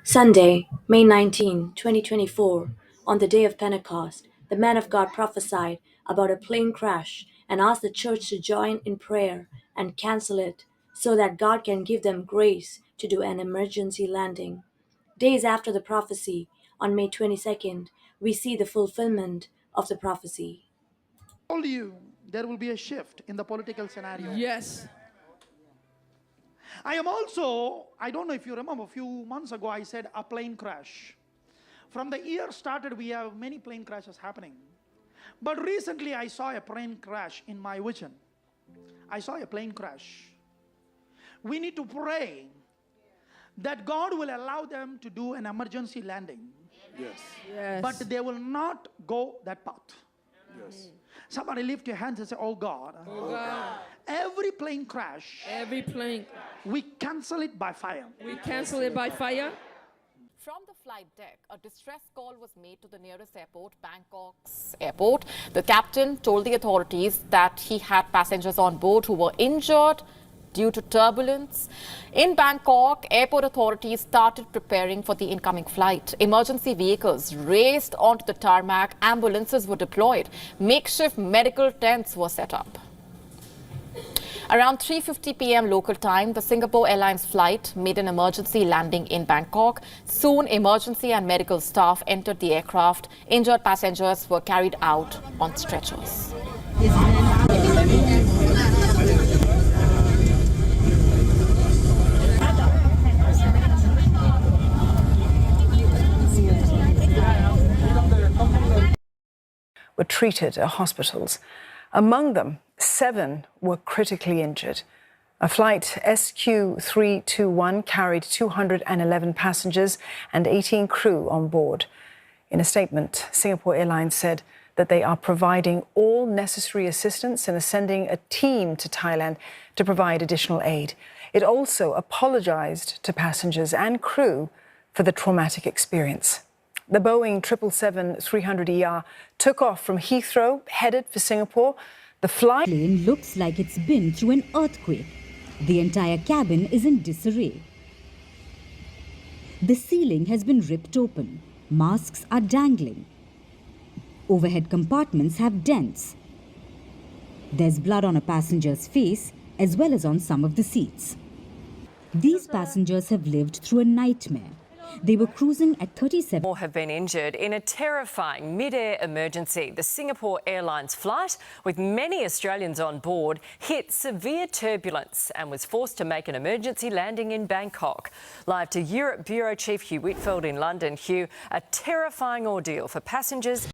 Sunday, May 19, 2024, on the day of Pentecost, the man of God prophesied about a plane crash and asked the church to join in prayer and cancel it so that God can give them grace to do an emergency landing. Days after the prophecy, on May 22nd, we see the fulfillment of the prophecy. Told you there will be a shift in the political scenario. Yes. I don't know if you remember, a few months ago I said a plane crash. From the year started, we have many plane crashes happening. But recently I saw a plane crash in my vision. I saw a plane crash. We need to pray that God will allow them to do an emergency landing. Yes. But they will not go that path. Yes. Somebody lift your hands and say, oh God, every plane crash, Every plane, we cancel it by fire. we cancel it by fire. From the flight deck, a distress call was made to the nearest airport, Bangkok's airport. The captain told the authorities that he had passengers on board who were injured due to turbulence. In Bangkok, airport authorities started preparing for the incoming flight. Emergency vehicles raced onto the tarmac, ambulances were deployed, makeshift medical tents were set up. Around 3:50 p.m. local time, the Singapore Airlines flight made an emergency landing in Bangkok. Soon, emergency and medical staff entered the aircraft. Injured passengers were carried out on stretchers. Were treated at hospitals. Among them, 7 were critically injured. A flight SQ321 carried 211 passengers and 18 crew on board. In a statement, Singapore Airlines said that they are providing all necessary assistance and are sending a team to Thailand to provide additional aid. It also apologized to passengers and crew for the traumatic experience. The Boeing 777-300ER took off from Heathrow, headed for Singapore. The flight plane looks like it's been through an earthquake. The entire cabin is in disarray. The ceiling has been ripped open. Masks are dangling. Overhead compartments have dents. There's blood on a passenger's face as well as on some of the seats. These passengers have lived through a nightmare. They were cruising at 37. More have been injured in a terrifying mid-air emergency. The Singapore Airlines flight, with many Australians on board, hit severe turbulence and was forced to make an emergency landing in Bangkok. Live to Europe Bureau Chief Hugh Whitfield in London. Hugh, a terrifying ordeal for passengers.